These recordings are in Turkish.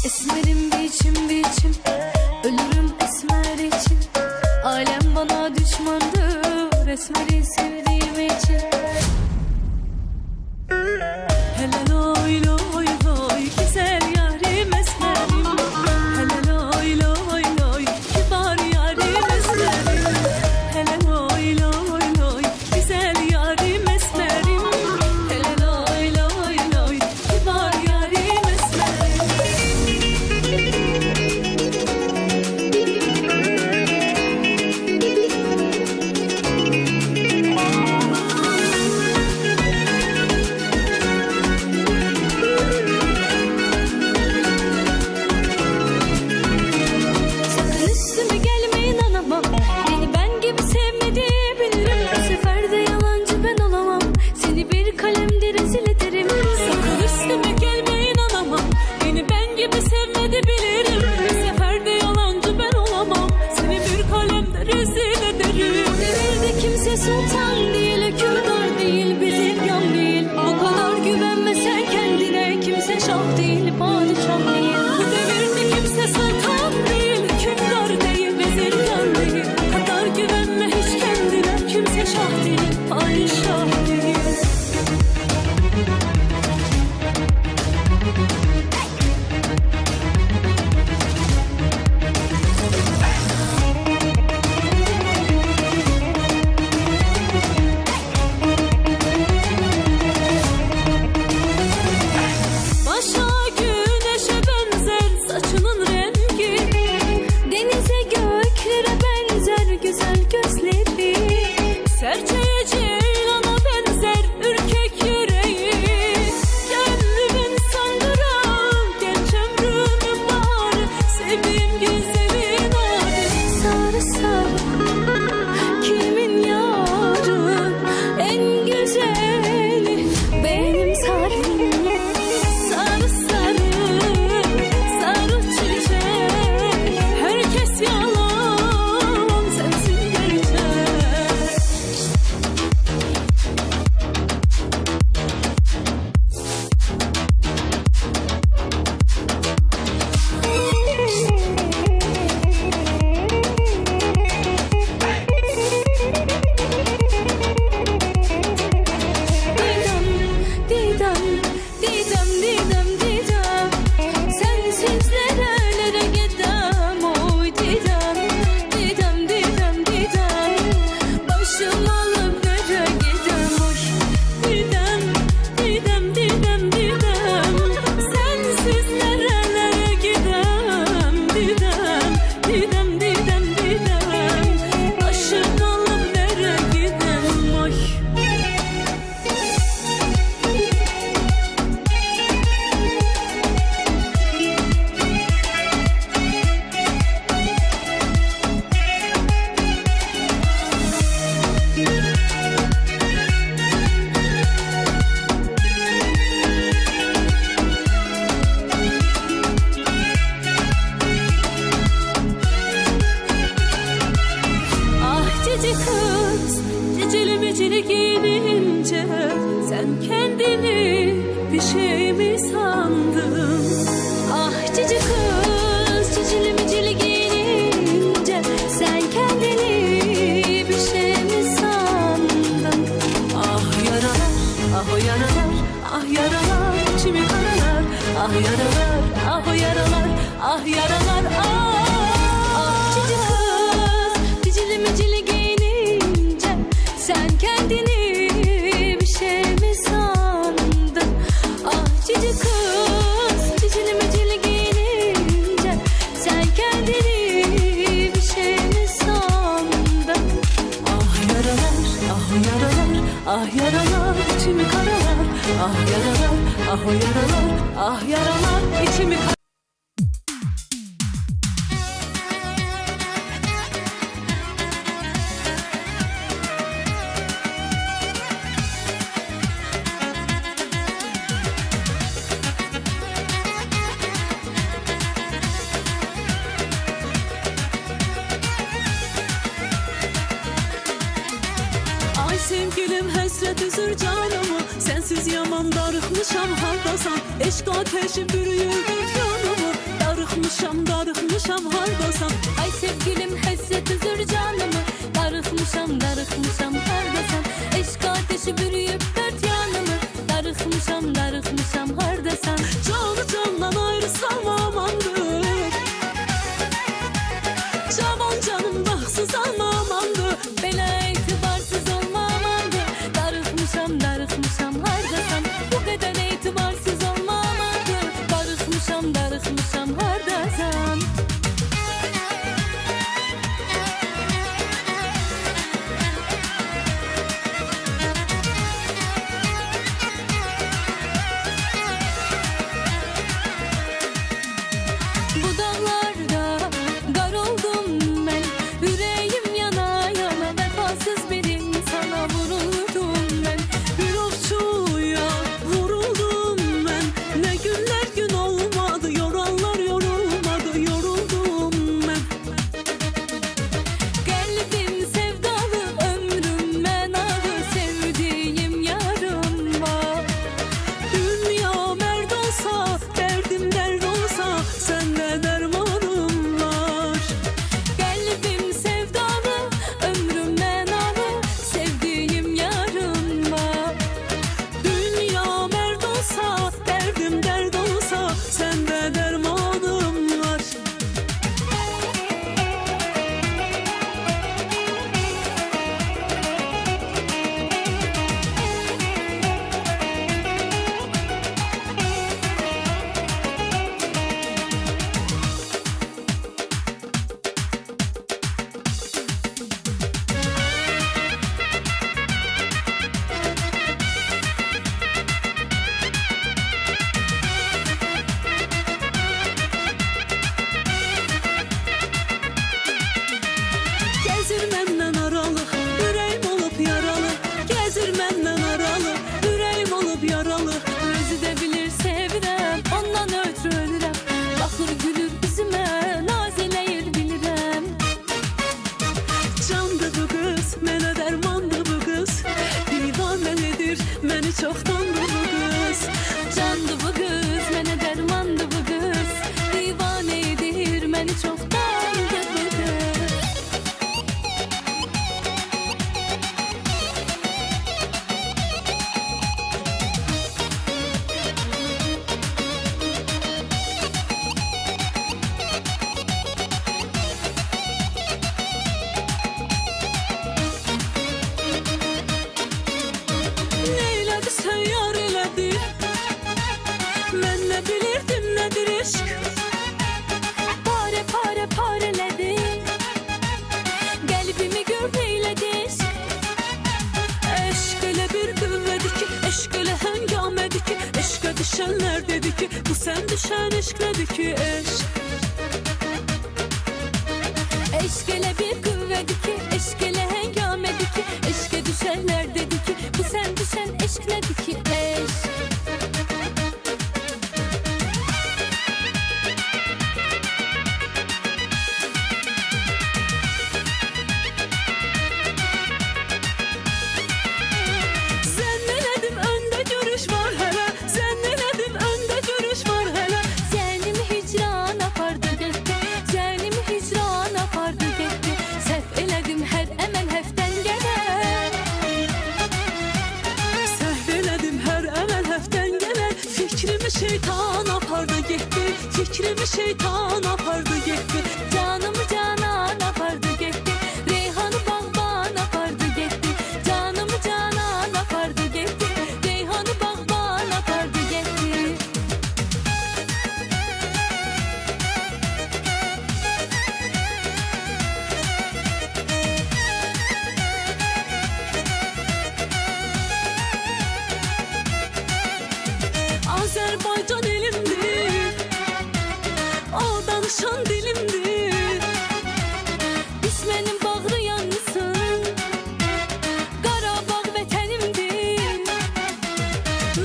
Esmerim biçim biçim, ölürüm esmer için. Alem bana düşmandır, esmeri sevdiğim için. Hele loy loy loy, güzel yarim esmerim. Hele loy loy loy, kibar yarim esmerim. Hele loy loy loy, güzel yarim esmerim. Hele loy loy loy, kibar yarim esmerim. Sakın üstüme gelme, inanamam. Beni ben gibi sevmedi bilirim. Bu sefer de yalancı ben olamam. Seni bir kalemde rezil ederim. Sakın üstüme gelme, inanamam. Beni ben gibi sevmedi bilirim. Bu sefer de yalancı ben olamam. Seni bir kalemde rezil ederim. Bu devirde kimse sultan değil, hükümdar değil, bezirgan değil. Bu kadar güvenme sen kendine. Kimse şah değil, padişah değil. Bu devirde kimse sultan değil, hükümdar değil, bezirgan değil. Bu kadar güvenme hiç kendine. Kimse şah değil, padişah değil. Başa güneşe benzer saçının rengi, denize göklere benzer güzel gözleri, serçeye ceylana benzer ürkek yüreği, gönlümün sandırağı, genç ömrümün baharı, sevdiğim güzelin adı. Sarı sarı, kimin yarı, en güzeli benim sarım. Sarı sarı, sarı çiçek, herkes yalan, sensin gerçek. Didem, Didem, Didem, Didem, sensiz nerelere gidem, oy Didem, Didem, Didem, Didem, başım alıp nereye gidem, oy Didem, Didem, Didem, Didem, sensiz nerelere gidem, Didem, Didem, Didem, Didem, başım alıp nereye gidem, oy. Ah cici kız, cicili bicili giyinince sen kendini bir şey mi sandın? Ah cici kız, cicili bicili giyinince sen kendini bir şey mi sandın? Ah yaralar, ah o yaralar, ah yaralar, içimi karalar. Ah yaralar, ah o yaralar, ah yaralar, ah. Ah cici kız, cicili micili giyinince sen kendini bir şey mi sandın? Ah cici kız, cicili micili giyinince sen kendini bir şey mi sandın? Ah yaralar, ah o yaralar, ah yaralar, içimi karalar. Ah yaralar, ah o yaralar, ah yaralar, içimi karalar. Ay sevgilim hasret üzür canımı, sensiz yaman darıkmışam hardasan. Eşk ateşi bürüyüldür yanımı, Darıxmışam, darıxmışam hardasan. Ay sevgilim həsrət üzür canımı, darıxmışam, darıxmışam hardasan. Eşq ateşi bürüyüb dört yanımı, darıxmışam, darıxmışam hardasan. Canı candan ayrısam amandır. Cavan canım baxsız amandır. Belə etibarsız olma amandır. Darıxmışam, darıxmışam hardasan. Bu qədər etibarsız olma amandır. Darıxmışam, darıxmışam hardasan. Bu dağlarda qar oldum mən. Ürəyim yana yana vəfasız bir insana vuruldum mən. Bir ovçuya vuruldum mən. Ne günler gün olmadı, yoranlar yorulmadı, yoruldum mən. Qəlbim sevdalı, ömrüm mənalı, sevdiyim yarım var. Dünya mərd olsa, derdim derd olsa, sende dermanım var. Qəlbim sevdalı, ömrüm mənalı, sevdiyim yarım var. Dünya mərd olsa, derdim derd olsa, sende dermanım var. Gezir məndən aralı, ürəyim olub yaralı. Gezir məndən aralı, ürəyim olub yaralı. Özü də bilir sevirəm, ondan ötürü ölürəm. Baxır gülür üzümə, naz eləyir bilirəm. Candı bu kız, mənə dərmandı bu kız. Divanəlidir, məni çoxdandı bu kız. Candı bu qız, mənə dərmandı bu qız. Divanə edir məni çoxdandır bu qız. Neylədi sən yar elədi? Mən nə bilirdim nədir eşq? Pare pare parələdi, qəlbimi gör eylədi eşq. Eşq elə bir qüvvədir ki, eşq elə həngamədir ki, eşqə düşənlər dedi ki, bu sən düşən eşq nədir ki, eşq. Eşq elə bir qüvvədir ki, eşq elə həngamədir ki, eşqə düşənlər dedi ki, bu sən düşən eşq nədir ki, eşq. Zənn elədim öndə görüş var hələ, zənn elədim öndə görüş var hələ. Zənimi hicran apardı getdi, zənimi hicran apardı getdi. Səhv elədim hər əməl həftən gələr. Səhv elədim hər əməl həftən gələr. Fikrimi şeytan apardı getdi, fikrimi şeytan apardı getdi. Canımı canan apardı getdi, Reyhanı bağban apardı getdi. Canımı canan apardı getdi, Reyhanı bağban apardı getdi. Azərbaycan elimdir, o danışan dilimdir. Düşmənim bağrıyanmısın, Qarabağ vətənimdir.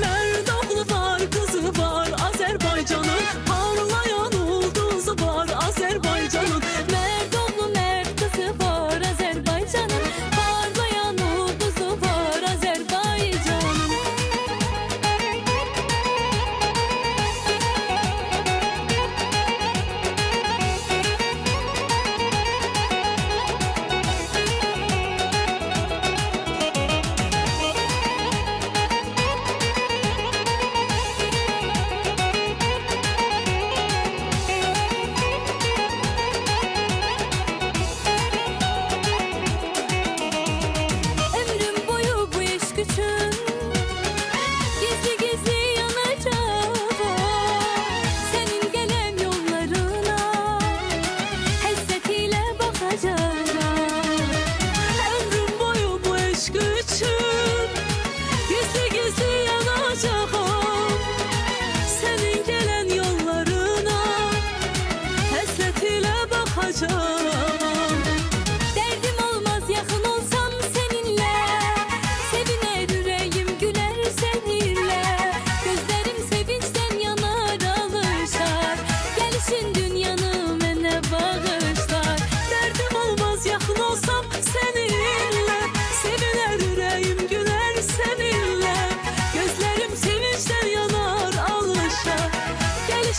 Mərd oğlu var, qızı var Azərbaycanın, parlayan ulduzu var Azərbaycanın. Mərd oğlu mərd qızı var Azərbaycanın, parlayan ulduzu var Azərbaycanın.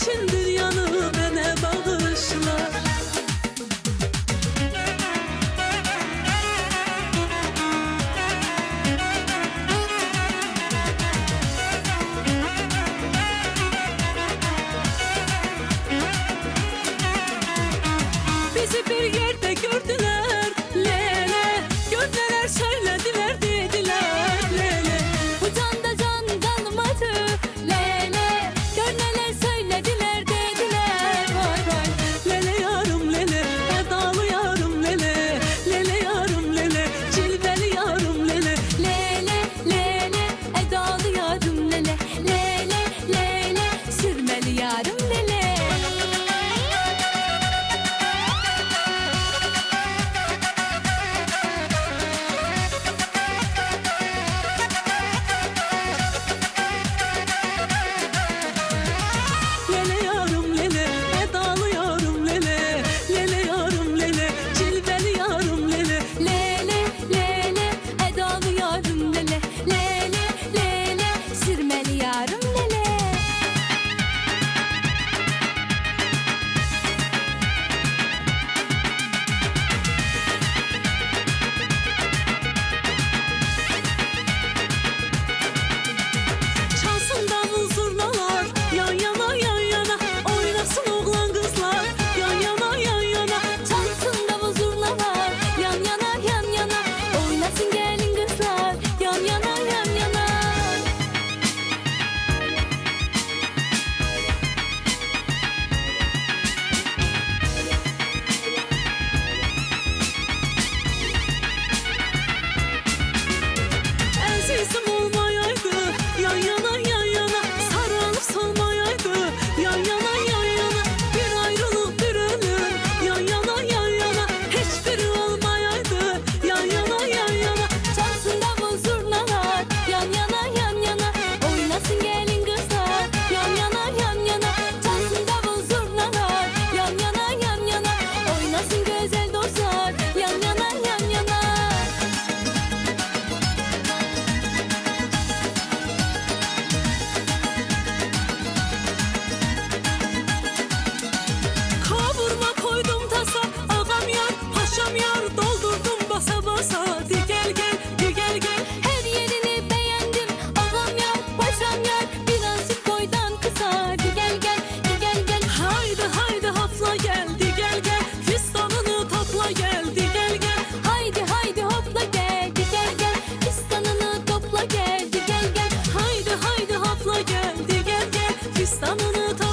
için dünyanı bana bağışlar. Bizi bir yerde gördüler lele, gönlüler söylediler dediler lele. Bu canda can kalmadı lele, gönlüler söylediler dediler vay vay. Lele yarım lele, edalı yarım lele, lele yarım lele, cilveli yarım lele. Lele lele edalı yarım lele, lele lele sürmeli yarım lele. Lele yarım lele, edalı yarım lele, lele yarım lele, cilveli yarım lele. Lele lele edalı yarım lele, lele lele sürmeli yarım lele. Çalsın davul zurnalar, yan yana yan yana, oynasın oğlan kızlar, yan yana yan yana. Çalsın davul zurnalar, yan yana yan yana, oynasın gelin kızlar, yan yana yan yana. Azizim olmayaydı, yan yana yan yana, sarılıp solmayaydı, yan yana yan yana. Bir ayrılık bir ölüm, yan yana yan yana, hiçbiri olmayaydı, yan yana yan yana. Çalsın davul zurnalar, yan yana yan yana, oynasın gelin kızlar, yan yana yan yana. Çalsın davul zurnalar, yan yana yan yana, oynasın güzel dostlar, yan yana yan yana. Kavurma koydum tasa, ağam yar, paşam yar, doldurdum basa basa. Di gel gel, di gel gel. Her yerini beğendim, ağam yar, paşam yar, birazcık boydan kısa. Hadi gel gel, di gel gel. Haydi haydi hafla gel, di gel gel. Fistanını topla gel, di gel gel. Haydi haydi hopla gel, di gel gel. Fistanını topla gel, di gel gel. Haydi haydi hafla gel, di gel gel. Fistanını topla